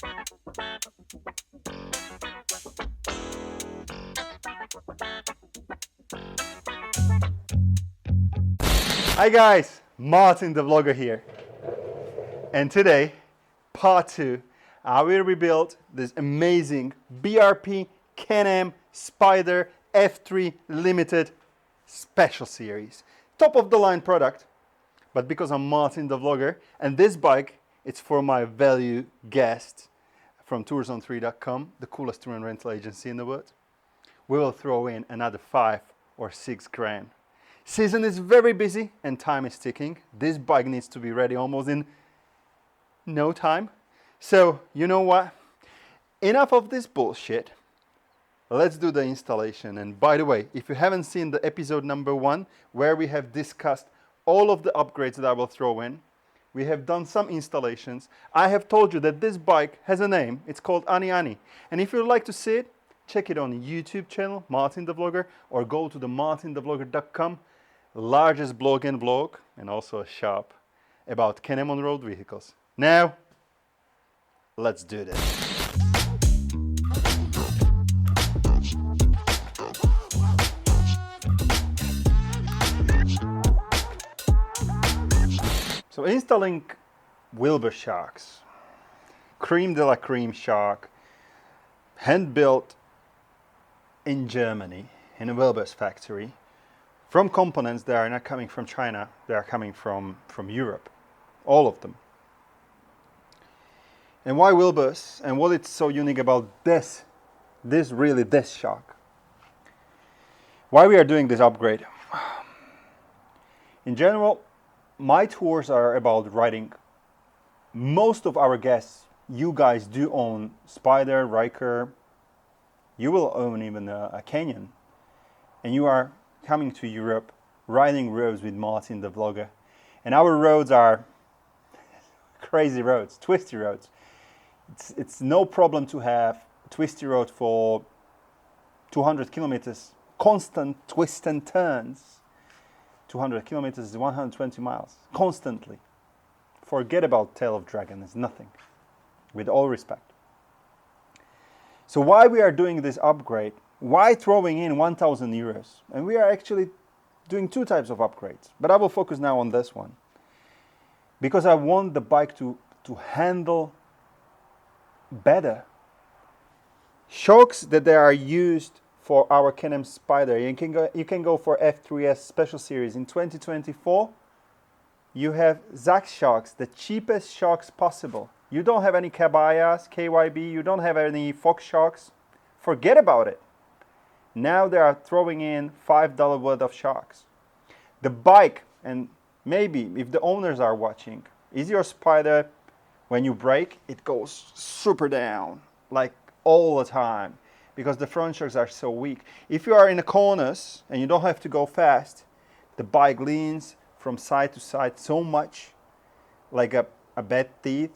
Hi guys, Martin the vlogger here, and today, part 2, I will rebuild this amazing BRP Can-Am Spyder F3 Limited Special Series. Top of the line product, but because I'm Martin the vlogger, and this bike, it's for my value guest from toursone3.com, the coolest tour and rental agency in the world. We will throw in another 5 or 6 grand. Season is very busy and time is ticking. This bike needs to be ready almost in no time. So, you know what? Enough of this bullshit. Let's do the installation. And by the way, if you haven't seen the episode number 1, where we have discussed all of the upgrades that I will throw in, we have done some installations. I have told you that this bike has a name. It's called Ani Ani. And if you'd like to see it, check it on the YouTube channel, Martin the Vlogger, or go to the martinthevlogger.com. Largest blog and vlog, and also a shop about Can-Am on road vehicles. Now, let's do this. So installing Wilbers Shocks, cream de la cream shock, hand built in Germany in a Wilbers factory. From components that are not coming from China, they are coming from Europe, all of them. And why Wilbers, and what is so unique about this shock? Why we are doing this upgrade? In general, my tours are about riding. Most of our guests, you guys do own Spyder, Riker, you will own even a Can-Am, and you are coming to Europe, riding roads with Martin the vlogger. And our roads are crazy roads, twisty roads. It's no problem to have a twisty road for 200 kilometers, constant twists and turns. 200 kilometers is 120 miles, constantly. Forget about tail of dragon, it's nothing, with all respect. So why we are doing this upgrade? Why throwing in 1,000 euros? And we are actually doing 2 types of upgrades, but I will focus now on this one. Because I want the bike to handle better. Shocks that they are used for our Can-Am Spyder, you can go for F3S Special Series. In 2024, you have Zax shocks, the cheapest shocks possible. You don't have any Cabayas, KYB, you don't have any Fox shocks. Forget about it. Now they are throwing in $5 worth of shocks. The bike, and maybe if the owners are watching, is your Spyder, when you brake, it goes super down, like all the time, because the front shocks are so weak. If you are in the corners and you don't have to go fast, the bike leans from side to side so much, like a bad teeth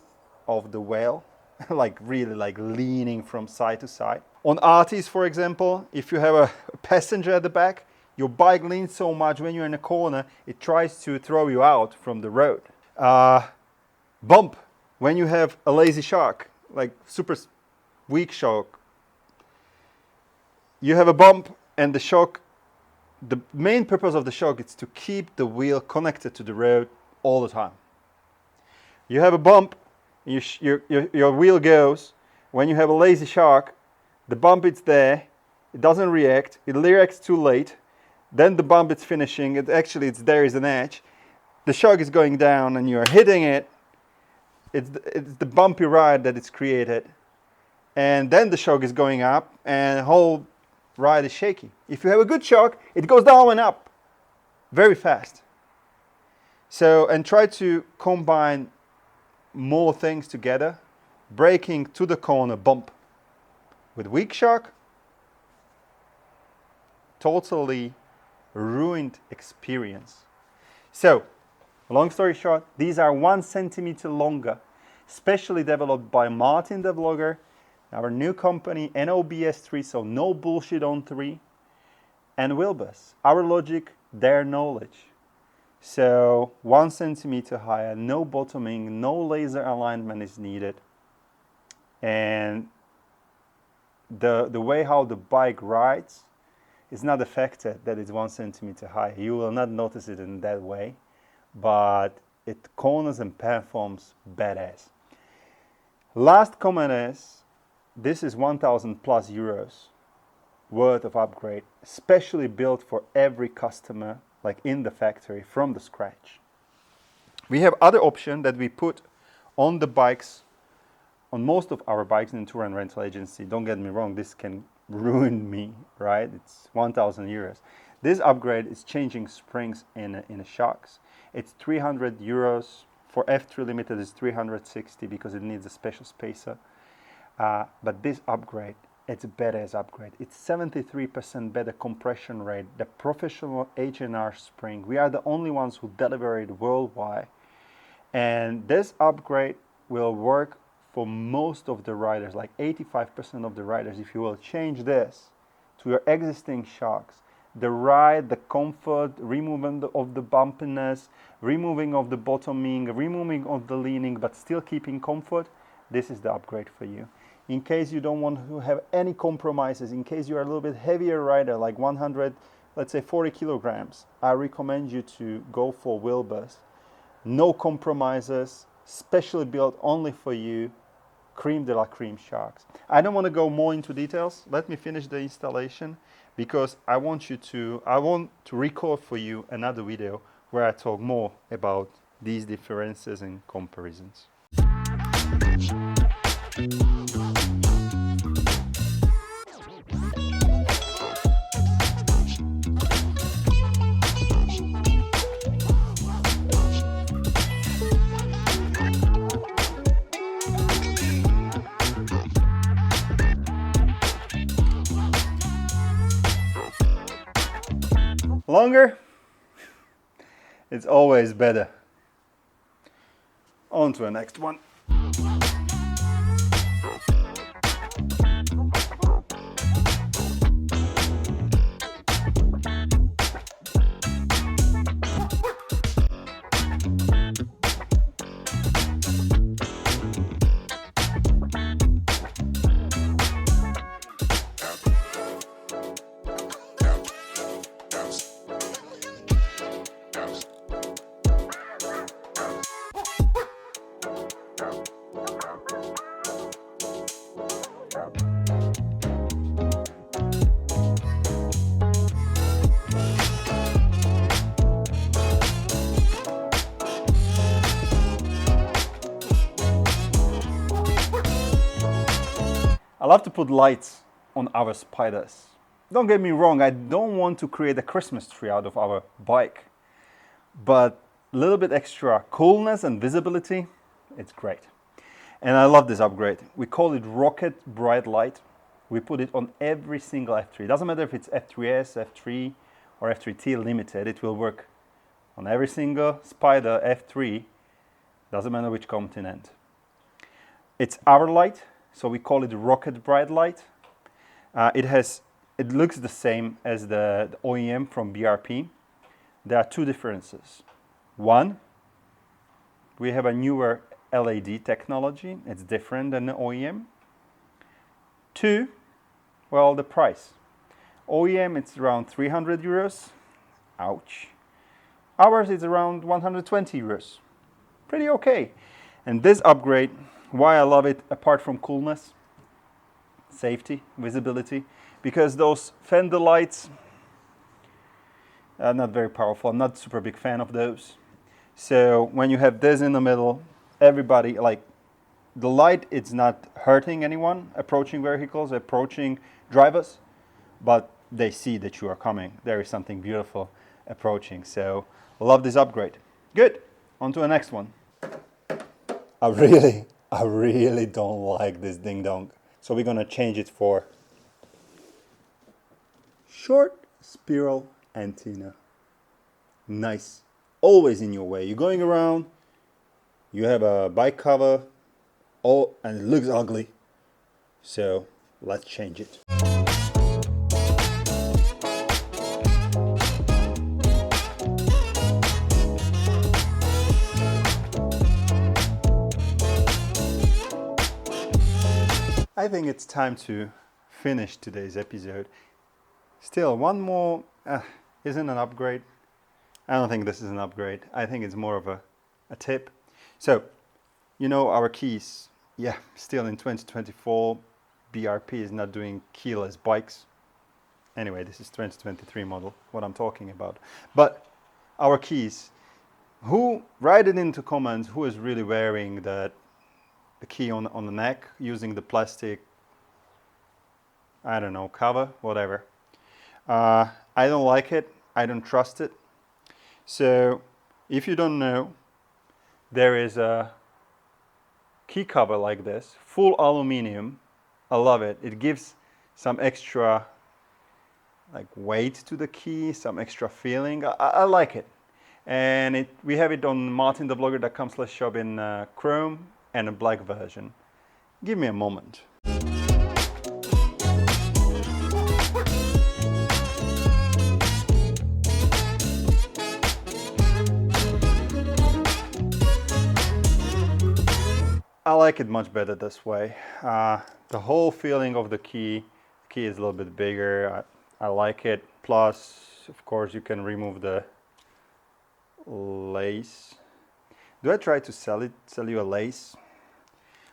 of the whale, like really like leaning from side to side. On RTs, for example, if you have a passenger at the back, your bike leans so much when you're in a corner, it tries to throw you out from the road. Bump, when you have a lazy shock, like super weak shock. You have a bump and the shock, the main purpose of the shock is to keep the wheel connected to the road all the time. You have a bump, your wheel goes. When you have a lazy shock, the bump is there, it doesn't react, it reacts too late, then the bump is finishing, there is an edge, the shock is going down and you're hitting it, it's the bumpy ride that it's created, and then the shock is going up and the whole ride is shaky. If you have a good shock, it goes down and up very fast. So, and try to combine more things together, braking to the corner bump with weak shock, totally ruined experience. So, long story short, these are 1 centimeter longer, specially developed by Martin the vlogger, our new company NOBS3, so no bullshit on 3, and Wilbers, our logic, their knowledge. So 1 centimeter higher, no bottoming, no laser alignment is needed. and the way how the bike rides is not affected that it's 1 centimeter high. You will not notice it in that way, but it corners and performs badass. Last comment is, this is 1,000 plus euros worth of upgrade, specially built for every customer, like in the factory from the scratch. We have other option that we put on the bikes, on most of our bikes in tour and rental agency. Don't get me wrong, this can ruin me, right? It's 1,000 euros. This upgrade is changing springs in the shocks. It's 300 euros. For F3 Limited, it's 360 because it needs a special spacer. But this upgrade, it's a badass upgrade. It's 73% better compression rate, the professional H&R spring. We are the only ones who deliver it worldwide. And this upgrade will work for most of the riders, like 85% of the riders. If you will change this to your existing shocks, the ride, the comfort, removing of the bumpiness, removing of the bottoming, removing of the leaning, but still keeping comfort, this is the upgrade for you. In case you don't want to have any compromises, in case you're a little bit heavier rider, like 100, let's say 40 kilograms, I recommend you to go for Wilbers. No compromises, specially built only for you, cream de la cream shocks. I don't want to go more into details. Let me finish the installation because I want to record for you another video where I talk more about these differences and comparisons. Longer, it's always better. On to the next one. I love to put lights on our Spyders. Don't get me wrong, I don't want to create a Christmas tree out of our bike, but a little bit extra coolness and visibility, it's great. And I love this upgrade. We call it Rocket Bright Light. We put it on every single F3. It doesn't matter if it's F3S, F3 or F3T Limited, it will work on every single Spyder F3, doesn't matter which continent. It's our light. So we call it Rocket Bright Light. It looks the same as the OEM from BRP. There are two differences. One, we have a newer LED technology. It's different than the OEM. Two, well, the price. OEM, it's around 300 euros. Ouch. Ours is around 120 euros. Pretty okay. And this upgrade, why I love it, apart from coolness, safety, visibility, because those fender lights are not very powerful. I'm not a super big fan of those. So when you have this in the middle, everybody, like, the light, it's not hurting anyone approaching vehicles, approaching drivers, but they see that you are coming. There is something beautiful approaching. So I love this upgrade. Good. On to the next one. I really don't like this ding dong. So we're gonna change it for short spiral antenna. Nice. Always in your way. You're going around, you have a bike cover, and it looks ugly. So let's change it. I think it's time to finish today's episode. Still, one more isn't an upgrade. I don't think this is an upgrade. I think it's more of a tip. So, you know our keys. Yeah, still in 2024, BRP is not doing keyless bikes. Anyway, this is 2023 model, what I'm talking about. But our keys, write it into comments who is really wearing the key on the neck using the plastic, I don't know, cover, whatever. I don't like it. I don't trust it. So if you don't know, there is a key cover like this, full aluminum. I love it. It gives some extra like weight to the key, some extra feeling. I like it. And we have it on martintheblogger.com/shop in chrome and a black version. Give me a moment. I like it much better this way. The whole feeling of the key is a little bit bigger. I like it. Plus, of course, you can remove the lace. Do I try to sell you a lace?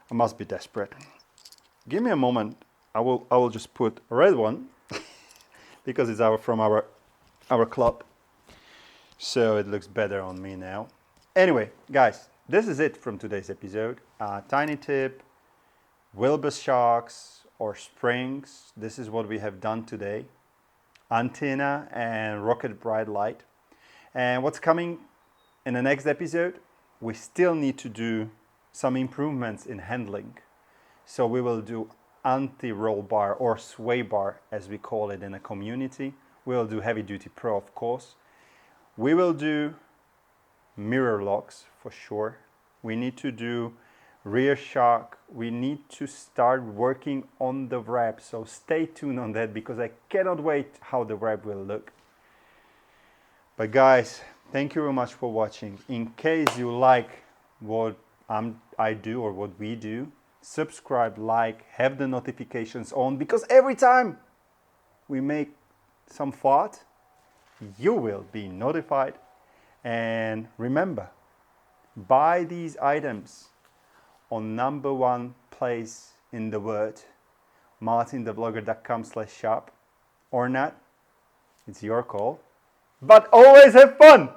I must be desperate. Give me a moment. I will just put a red one because it's from our club. So it looks better on me now. Anyway, guys, this is it from today's episode. Tiny tip, Wilbers Shocks or springs. This is what we have done today. Antenna and rocket bright light. And what's coming in the next episode? We still need to do some improvements in handling. So we will do anti-roll bar or sway bar as we call it in the community. We'll do heavy duty pro, of course. We will do mirror locks for sure. We need to do rear shock. We need to start working on the wrap. So stay tuned on that because I cannot wait how the wrap will look. But guys, thank you very much for watching. In case you like what I do or what we do, subscribe, like, have the notifications on because every time we make some fart, you will be notified. And remember, buy these items on #1 place in the world, martintheblogger.com/shop, or not, it's your call. But always have fun!